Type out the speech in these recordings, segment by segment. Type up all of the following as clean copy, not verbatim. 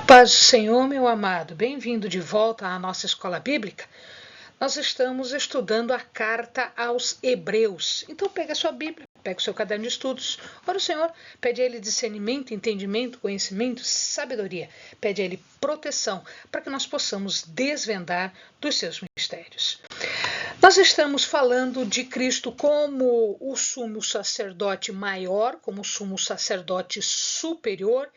Paz do Senhor, meu amado, bem-vindo de volta à nossa escola bíblica. Nós estamos estudando a carta aos Hebreus. Então pega a sua Bíblia, pega o seu caderno de estudos. Ora o Senhor, pede a Ele discernimento, entendimento, conhecimento, sabedoria. Pede a Ele proteção, para que nós possamos desvendar dos seus mistérios. Nós estamos falando de Cristo como o sumo sacerdote maior, como o sumo sacerdote superior,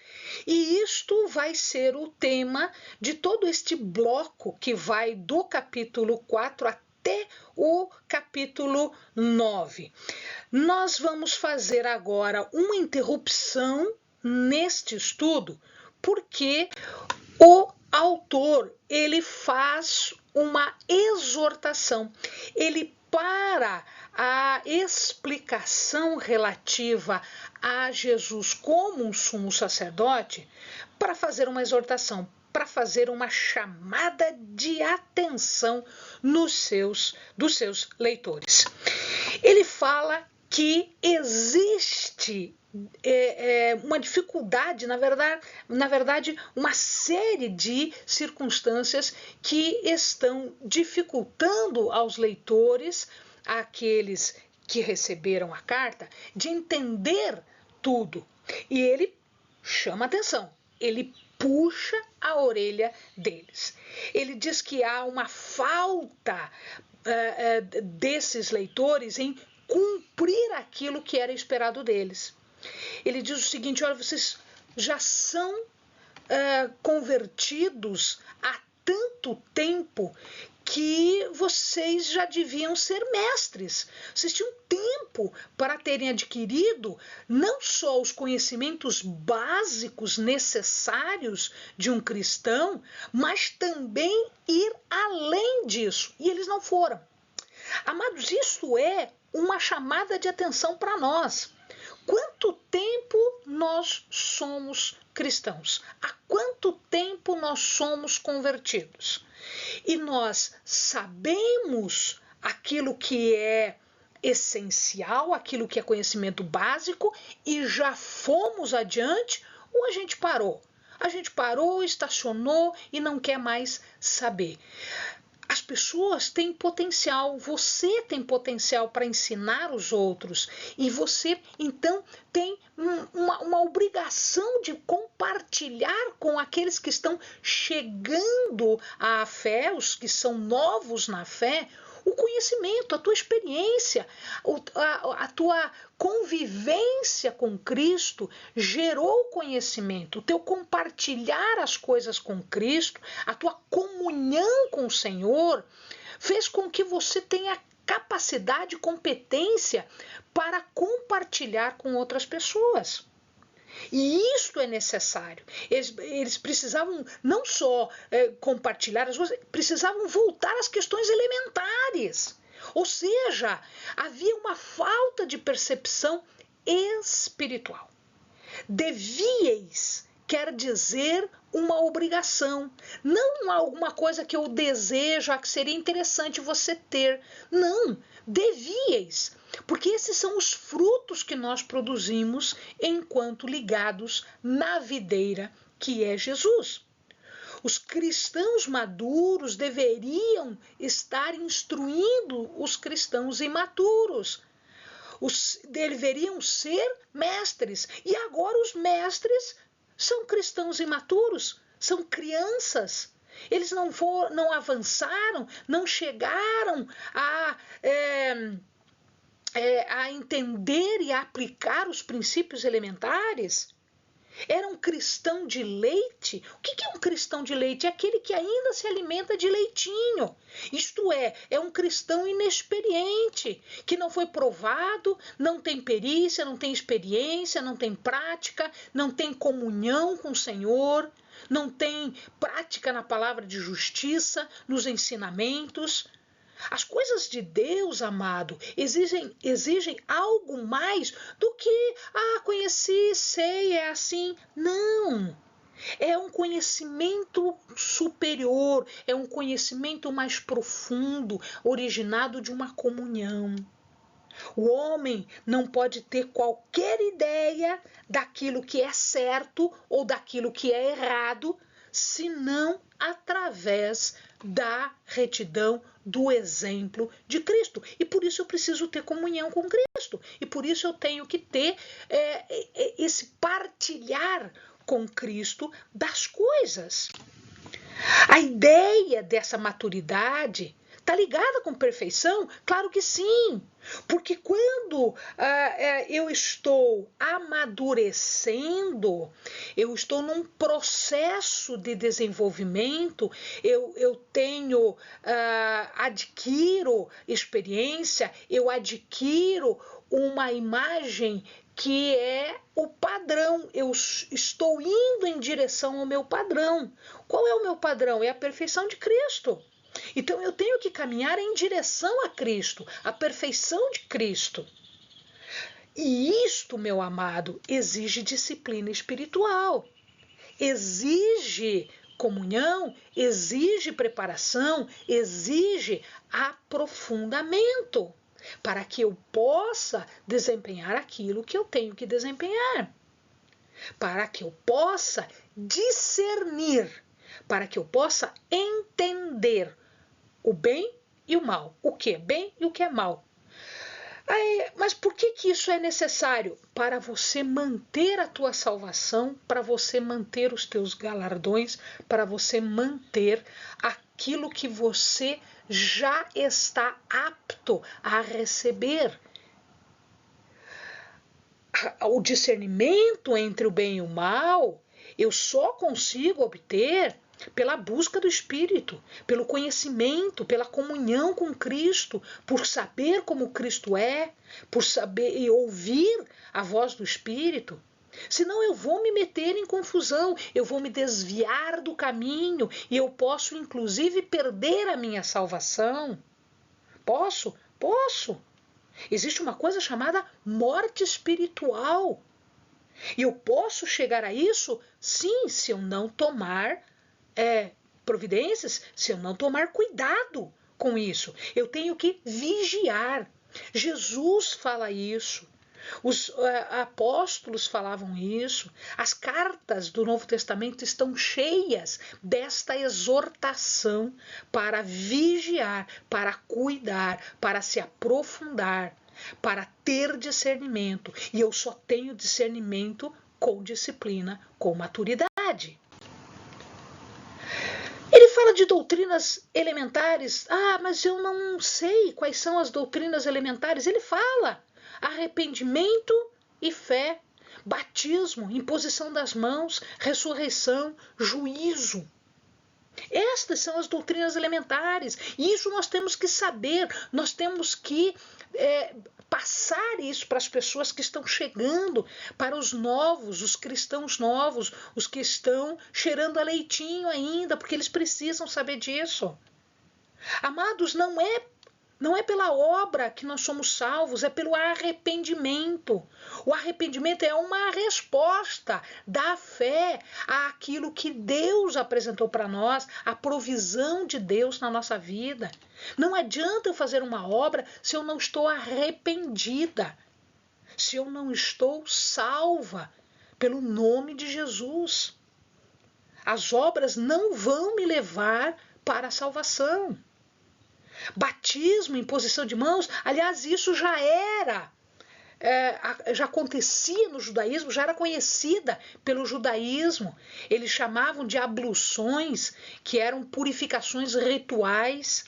e isto vai ser o tema de todo este bloco que vai do capítulo 4 até o capítulo 9. Nós vamos fazer agora uma interrupção neste estudo, porque o autor, ele faz uma exortação, ele para a explicação relativa a Jesus como um sumo sacerdote para fazer uma exortação, para fazer uma chamada de atenção dos seus leitores. Ele fala que existe uma dificuldade, na verdade, uma série de circunstâncias que estão dificultando aos leitores, aqueles que receberam a carta, de entender tudo. E ele chama atenção, ele puxa a orelha deles. Ele diz que há uma falta desses leitores em cumprir aquilo que era esperado deles. Ele diz o seguinte: olha, vocês já são convertidos há tanto tempo que vocês já deviam ser mestres. Vocês tinham tempo para terem adquirido não só os conhecimentos básicos necessários de um cristão, mas também ir além disso. E eles não foram. Amados, isso é uma chamada de atenção para nós. Quanto tempo nós somos cristãos? Há quanto tempo nós somos convertidos? E nós sabemos aquilo que é essencial, aquilo que é conhecimento básico e já fomos adiante, ou a gente parou? A gente parou, estacionou e não quer mais saber. As pessoas têm potencial, você tem potencial para ensinar os outros e você, então, tem uma obrigação de compartilhar com aqueles que estão chegando à fé, os que são novos na fé, o conhecimento, a tua experiência, a tua convivência com Cristo gerou conhecimento. O teu compartilhar as coisas com Cristo, a tua comunhão com o Senhor, fez com que você tenha capacidade e competência para compartilhar com outras pessoas. E isto é necessário. Eles precisavam não só compartilhar as coisas, precisavam voltar às questões elementares. Ou seja, havia uma falta de percepção espiritual. Devíeis quer dizer uma obrigação, não alguma coisa que eu desejo, que seria interessante você ter. Não, devíeis, porque esses são os frutos que nós produzimos enquanto ligados na videira que é Jesus. Os cristãos maduros deveriam estar instruindo os cristãos imaturos. Deveriam ser mestres. E agora os mestres são cristãos imaturos, são crianças. Eles não avançaram, não chegaram a entender e a aplicar os princípios elementares. Era um cristão de leite? O que é um cristão de leite? É aquele que ainda se alimenta de leitinho. Isto é um cristão inexperiente, que não foi provado, não tem perícia, não tem experiência, não tem prática, não tem comunhão com o Senhor, não tem prática na palavra de justiça, nos ensinamentos. As coisas de Deus, amado, exigem algo mais do que, conheci, sei, é assim. Não. É um conhecimento superior, é um conhecimento mais profundo, originado de uma comunhão. O homem não pode ter qualquer ideia daquilo que é certo ou daquilo que é errado senão através da retidão do exemplo de Cristo. E por isso eu preciso ter comunhão com Cristo. E por isso eu tenho que ter esse partilhar com Cristo das coisas. A ideia dessa maturidade está ligada com perfeição? Claro que sim. Porque quando eu estou amadurecendo, eu estou num processo de desenvolvimento, eu adquiro experiência, eu adquiro uma imagem que é o padrão. Eu estou indo em direção ao meu padrão. Qual é o meu padrão? É a perfeição de Cristo. Então eu tenho que caminhar em direção a Cristo, a perfeição de Cristo. E isto, meu amado, exige disciplina espiritual, exige comunhão, exige preparação, exige aprofundamento, para que eu possa desempenhar aquilo que eu tenho que desempenhar, para que eu possa discernir, para que eu possa entender o bem e o mal, o que é bem e o que é mal. Mas por que isso é necessário? Para você manter a tua salvação, para você manter os teus galardões, para você manter aquilo que você já está apto a receber. O discernimento entre o bem e o mal, eu só consigo obter pela busca do Espírito, pelo conhecimento, pela comunhão com Cristo, por saber como Cristo é, por saber e ouvir a voz do Espírito. Senão eu vou me meter em confusão, eu vou me desviar do caminho e eu posso inclusive perder a minha salvação. Posso? Posso. Existe uma coisa chamada morte espiritual. E eu posso chegar a isso, sim, se eu não tomar providências, se eu não tomar cuidado com isso. Eu tenho que vigiar. Jesus fala isso. Os apóstolos falavam isso. As cartas do Novo Testamento estão cheias desta exortação para vigiar, para cuidar, para se aprofundar, para ter discernimento. E eu só tenho discernimento com disciplina, com maturidade. Ele fala de doutrinas elementares. Mas eu não sei quais são as doutrinas elementares. Ele fala arrependimento e fé, batismo, imposição das mãos, ressurreição, juízo. Estas são as doutrinas elementares. E isso nós temos que saber, nós temos que passar isso para as pessoas que estão chegando, para os novos, os cristãos novos, os que estão cheirando a leitinho ainda, porque eles precisam saber disso. Amados, não é pela obra que nós somos salvos, é pelo arrependimento. O arrependimento é uma resposta da fé àquilo que Deus apresentou para nós, a provisão de Deus na nossa vida. Não adianta eu fazer uma obra se eu não estou arrependida, se eu não estou salva pelo nome de Jesus. As obras não vão me levar para a salvação. Batismo, imposição de mãos, aliás, isso já acontecia no judaísmo, já era conhecida pelo judaísmo. Eles chamavam de abluções, que eram purificações rituais.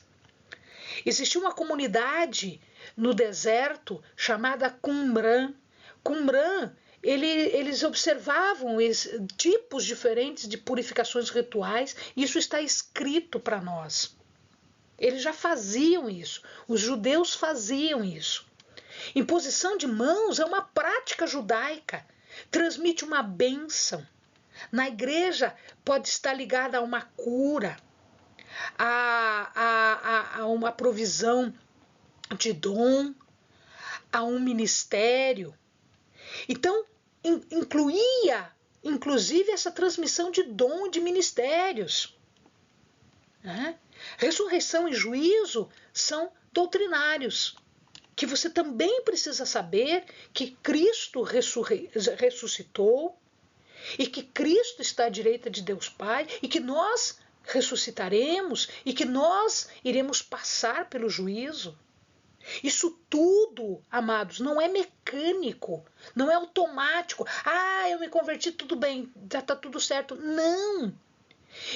Existia uma comunidade no deserto chamada Qumran. Qumran, eles observavam tipos diferentes de purificações rituais, e isso está escrito para nós. Eles já faziam isso, os judeus faziam isso. Imposição de mãos é uma prática judaica, transmite uma bênção. Na igreja pode estar ligada a uma cura, a uma provisão de dom, a um ministério. Então, incluía, inclusive, essa transmissão de dom de ministérios. Ressurreição e juízo são doutrinários, que você também precisa saber que Cristo ressuscitou e que Cristo está à direita de Deus Pai, e que nós ressuscitaremos, e que nós iremos passar pelo juízo. Isso tudo, amados, não é mecânico, não é automático. Eu me converti, tudo bem, já está tudo certo. Não!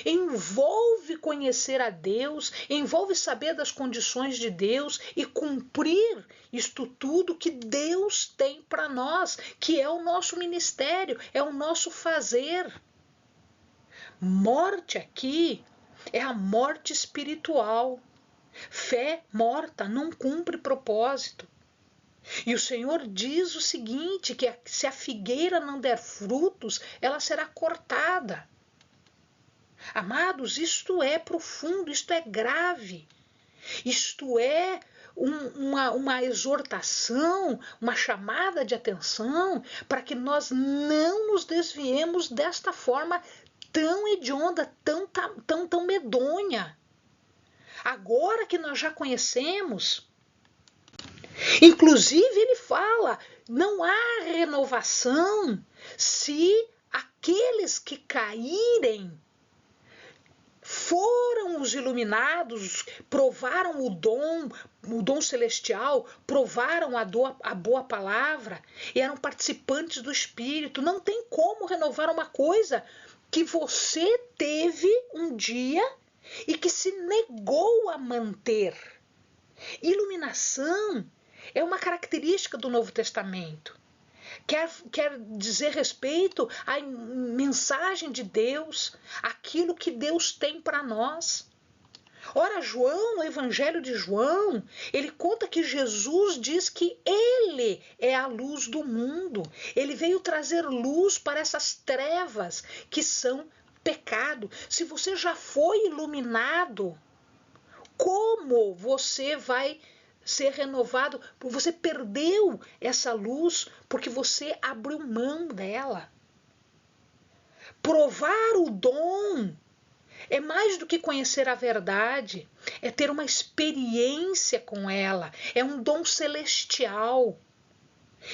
Envolve conhecer a Deus, envolve saber das condições de Deus e cumprir isto tudo que Deus tem para nós, que é o nosso ministério, é o nosso fazer. Morte aqui é a morte espiritual. Fé morta não cumpre propósito. E o Senhor diz o seguinte, que se a figueira não der frutos, ela será cortada. Amados, isto é profundo, isto é grave. Isto é uma exortação, uma chamada de atenção para que nós não nos desviemos desta forma tão hedionda, tão medonha. Agora que nós já conhecemos, inclusive ele fala, não há renovação se aqueles que caírem foram os iluminados, provaram o dom celestial, provaram a boa palavra, e eram participantes do Espírito. Não tem como renovar uma coisa que você teve um dia e que se negou a manter. Iluminação é uma característica do Novo Testamento. Quer dizer respeito à mensagem de Deus, aquilo que Deus tem para nós. Ora, João, no Evangelho de João, ele conta que Jesus diz que ele é a luz do mundo. Ele veio trazer luz para essas trevas que são pecado. Se você já foi iluminado, como você vai ser renovado? Você perdeu essa luz porque você abriu mão dela. Provar o dom é mais do que conhecer a verdade, é ter uma experiência com ela, é um dom celestial.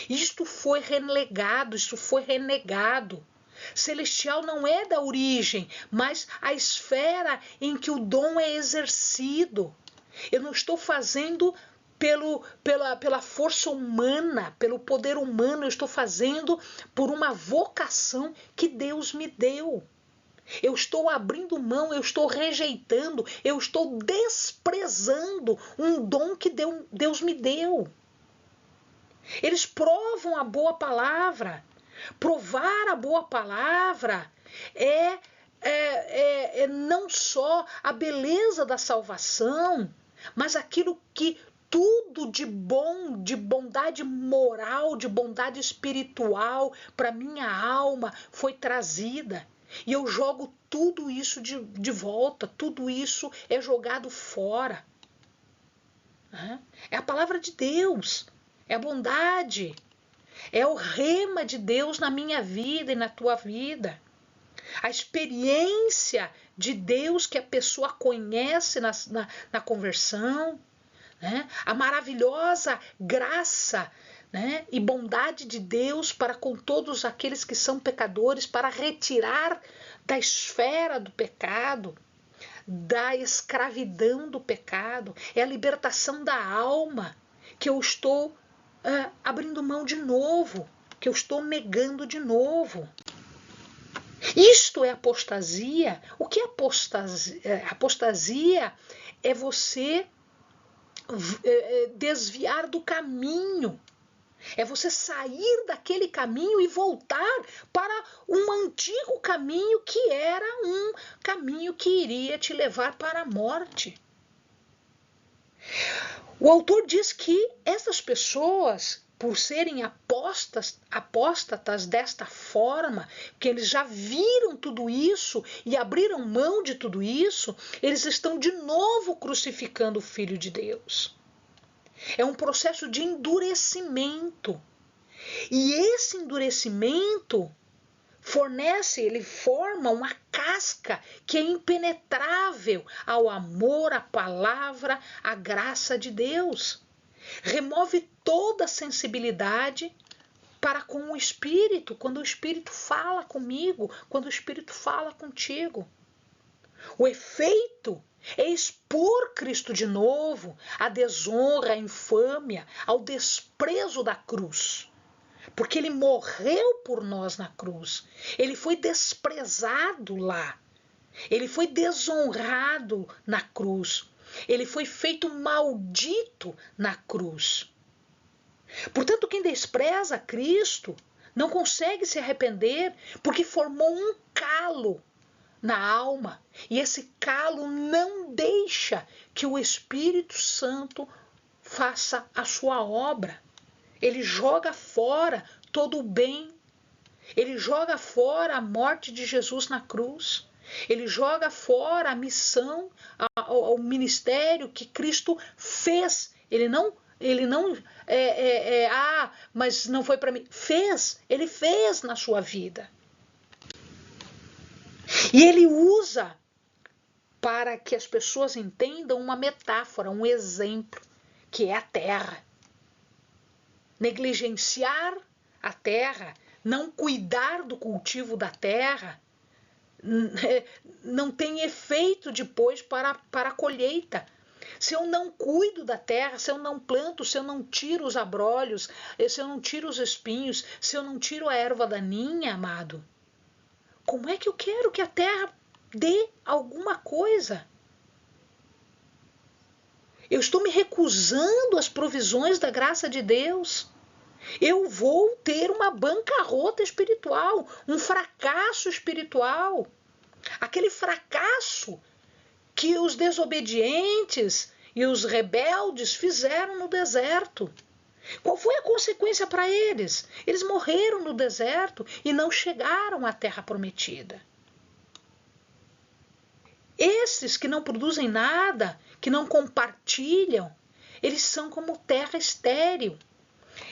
Isto foi relegado, isto foi renegado. Celestial não é da origem, mas a esfera em que o dom é exercido. Eu não estou fazendo pela força humana, pelo poder humano, eu estou fazendo por uma vocação que Deus me deu. Eu estou abrindo mão, eu estou rejeitando, eu estou desprezando um dom que Deus me deu. Eles provam a boa palavra. Provar a boa palavra é não só a beleza da salvação, mas aquilo que tudo de bom, de bondade moral, de bondade espiritual para minha alma foi trazida. E eu jogo tudo isso de volta, tudo isso é jogado fora. É a palavra de Deus, é a bondade, é o rema de Deus na minha vida e na tua vida. A experiência de Deus que a pessoa conhece na conversão, né? A maravilhosa graça, né? E bondade de Deus para com todos aqueles que são pecadores, para retirar da esfera do pecado, da escravidão do pecado. É a libertação da alma que eu estou abrindo mão de novo, que eu estou negando de novo. Isto é apostasia. O que é apostasia? Apostasia é você desviar do caminho. É você sair daquele caminho e voltar para um antigo caminho que era um caminho que iria te levar para a morte. O autor diz que essas pessoas, por serem apóstatas desta forma, que eles já viram tudo isso e abriram mão de tudo isso, eles estão de novo crucificando o Filho de Deus. É um processo de endurecimento. E esse endurecimento ele forma uma casca que é impenetrável ao amor, à palavra, à graça de Deus. Remove toda a sensibilidade para com o Espírito, quando o Espírito fala comigo, quando o Espírito fala contigo. O efeito é expor Cristo de novo à desonra, à infâmia, ao desprezo da cruz. Porque ele morreu por nós na cruz. Ele foi desprezado lá. Ele foi desonrado na cruz. Ele foi feito maldito na cruz. Portanto, quem despreza Cristo não consegue se arrepender porque formou um calo na alma. E esse calo não deixa que o Espírito Santo faça a sua obra. Ele joga fora todo o bem. Ele joga fora a morte de Jesus na cruz. Ele joga fora a missão, o ministério que Cristo fez. Ele não, mas não foi para mim. Ele fez na sua vida. E ele usa para que as pessoas entendam uma metáfora, um exemplo, que é a terra. Negligenciar a terra, não cuidar do cultivo da terra, não tem efeito depois para a colheita. Se eu não cuido da terra, se eu não planto, se eu não tiro os abrolhos, se eu não tiro os espinhos, se eu não tiro a erva daninha, amado, como é que eu quero que a terra dê alguma coisa? Eu estou me recusando às provisões da graça de Deus. Eu vou ter uma bancarrota espiritual, um fracasso espiritual. Aquele fracasso que os desobedientes e os rebeldes fizeram no deserto. Qual foi a consequência para eles? Eles morreram no deserto e não chegaram à terra prometida. Esses que não produzem nada, que não compartilham, eles são como terra estéril.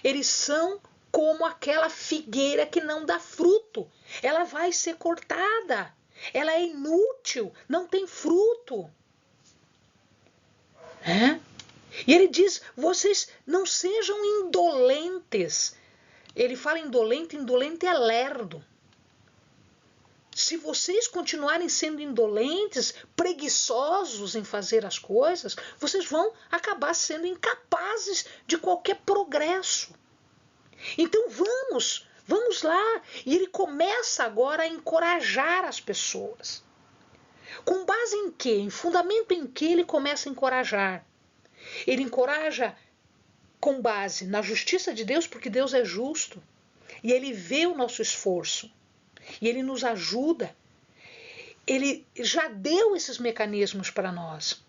Eles são como aquela figueira que não dá fruto. Ela vai ser cortada. Ela é inútil, não tem fruto. E ele diz, vocês não sejam indolentes. Ele fala indolente é lerdo. Se vocês continuarem sendo indolentes, preguiçosos em fazer as coisas, vocês vão acabar sendo incapazes de qualquer progresso. Então vamos lá. E ele começa agora a encorajar as pessoas. Com base em quê? Em fundamento em que ele começa a encorajar? Ele encoraja com base na justiça de Deus, porque Deus é justo. E ele vê o nosso esforço. E ele nos ajuda. Ele já deu esses mecanismos para nós.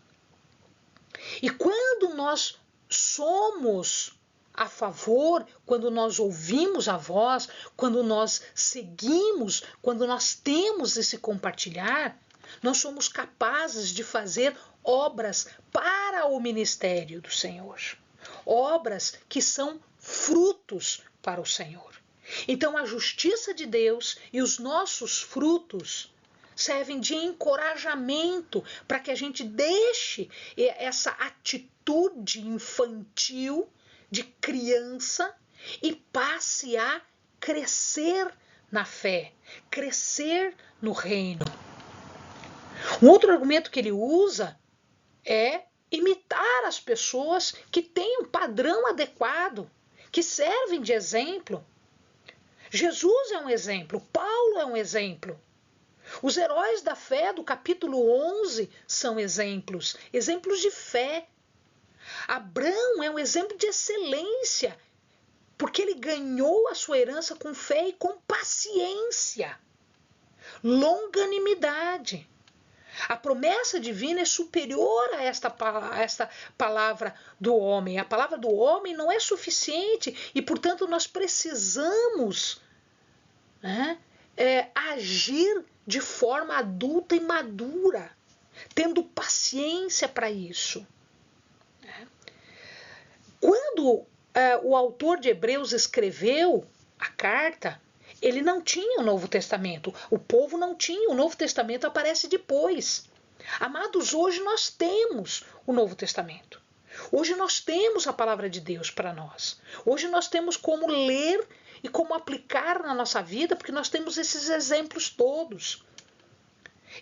E quando nós somos a favor, quando nós ouvimos a voz, quando nós seguimos, quando nós temos esse compartilhar, nós somos capazes de fazer obras para o ministério do Senhor. Obras que são frutos para o Senhor. Então a justiça de Deus e os nossos frutos servem de encorajamento para que a gente deixe essa atitude infantil de criança e passe a crescer na fé, crescer no reino. Um outro argumento que ele usa é imitar as pessoas que têm um padrão adequado, que servem de exemplo. Jesus é um exemplo, Paulo é um exemplo. Os heróis da fé do capítulo 11 são exemplos de fé. Abrão é um exemplo de excelência, porque ele ganhou a sua herança com fé e com paciência, longanimidade. A promessa divina é superior a esta palavra do homem. A palavra do homem não é suficiente e, portanto, nós precisamos agir de forma adulta e madura, tendo paciência para isso. Quando o autor de Hebreus escreveu a carta, ele não tinha o Novo Testamento. O povo não tinha. O Novo Testamento aparece depois. Amados, hoje nós temos o Novo Testamento. Hoje nós temos a palavra de Deus para nós. Hoje nós temos como ler e como aplicar na nossa vida, porque nós temos esses exemplos todos.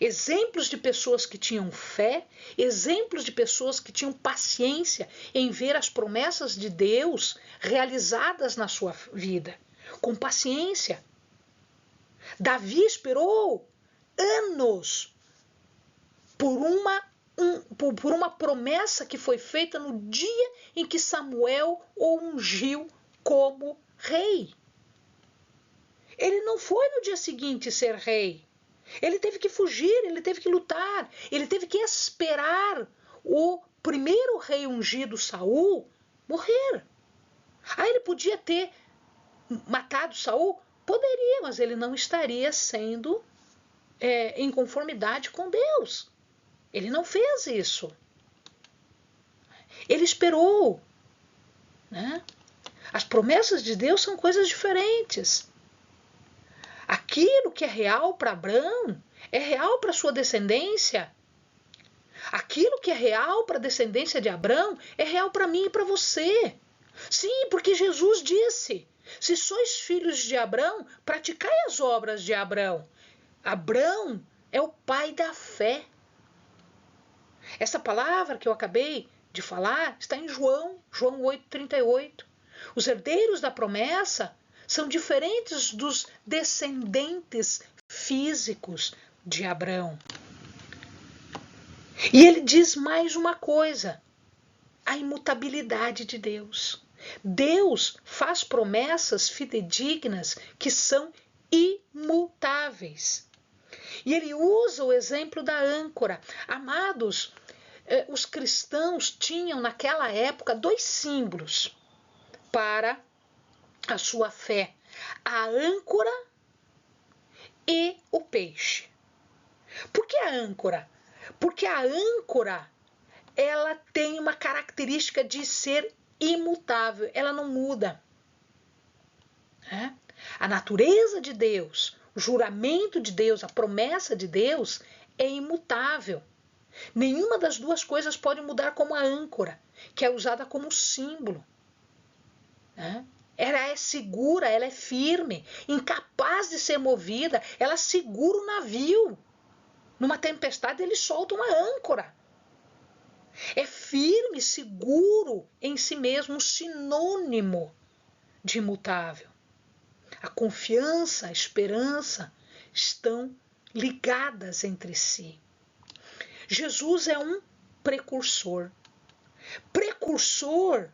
Exemplos de pessoas que tinham fé, exemplos de pessoas que tinham paciência em ver as promessas de Deus realizadas na sua vida, com paciência. Davi esperou anos por uma promessa que foi feita no dia em que Samuel o ungiu como rei. Ele não foi no dia seguinte ser rei. Ele teve que fugir, ele teve que lutar, ele teve que esperar o primeiro rei ungido, Saul, morrer. Aí ele podia ter matado Saul? Poderia, mas ele não estaria sendo em conformidade com Deus. Ele não fez isso. Ele esperou. Né? As promessas de Deus são coisas diferentes. Aquilo que é real para Abraão é real para sua descendência. Aquilo que é real para a descendência de Abraão é real para mim e para você. Sim, porque Jesus disse: se sois filhos de Abraão, praticai as obras de Abraão. Abraão é o pai da fé. Essa palavra que eu acabei de falar está em João 8,38. Os herdeiros da promessa são diferentes dos descendentes físicos de Abraão. E ele diz mais uma coisa: a imutabilidade de Deus. Deus faz promessas fidedignas que são imutáveis. E ele usa o exemplo da âncora. Amados, os cristãos tinham naquela época 2 símbolos para a sua fé: a âncora e o peixe. Por que a âncora? Porque a âncora, ela tem uma característica de ser imutável, ela não muda. A natureza de Deus, o juramento de Deus, a promessa de Deus é imutável. Nenhuma das duas coisas pode mudar, como a âncora, que é usada como símbolo. Ela é segura, ela é firme, incapaz de ser movida, ela segura o navio. Numa tempestade ele solta uma âncora. É firme, seguro em si mesmo, um sinônimo de imutável. A confiança, a esperança estão ligadas entre si. Jesus é um precursor. Precursor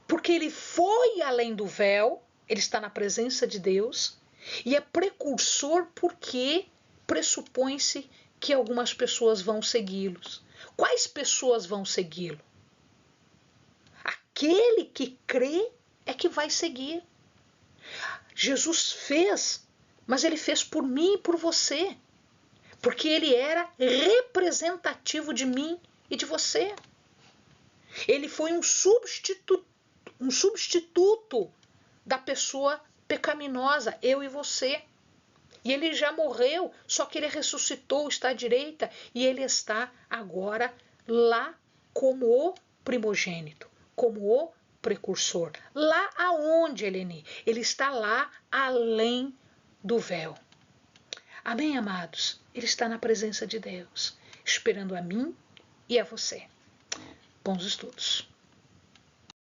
porque ele foi além do véu, ele está na presença de Deus, e é precursor porque pressupõe-se que algumas pessoas vão segui-los. Quais pessoas vão segui-lo? Aquele que crê é que vai seguir. Jesus fez, mas ele fez por mim e por você, porque ele era representativo de mim e de você. Ele foi um substituto da pessoa pecaminosa, eu e você. E ele já morreu, só que ele ressuscitou, está à direita, e ele está agora lá como o primogênito, como o precursor. Lá aonde, Eleni? Ele está lá além do véu. Amém, amados? Ele está na presença de Deus, esperando a mim e a você. Bons estudos.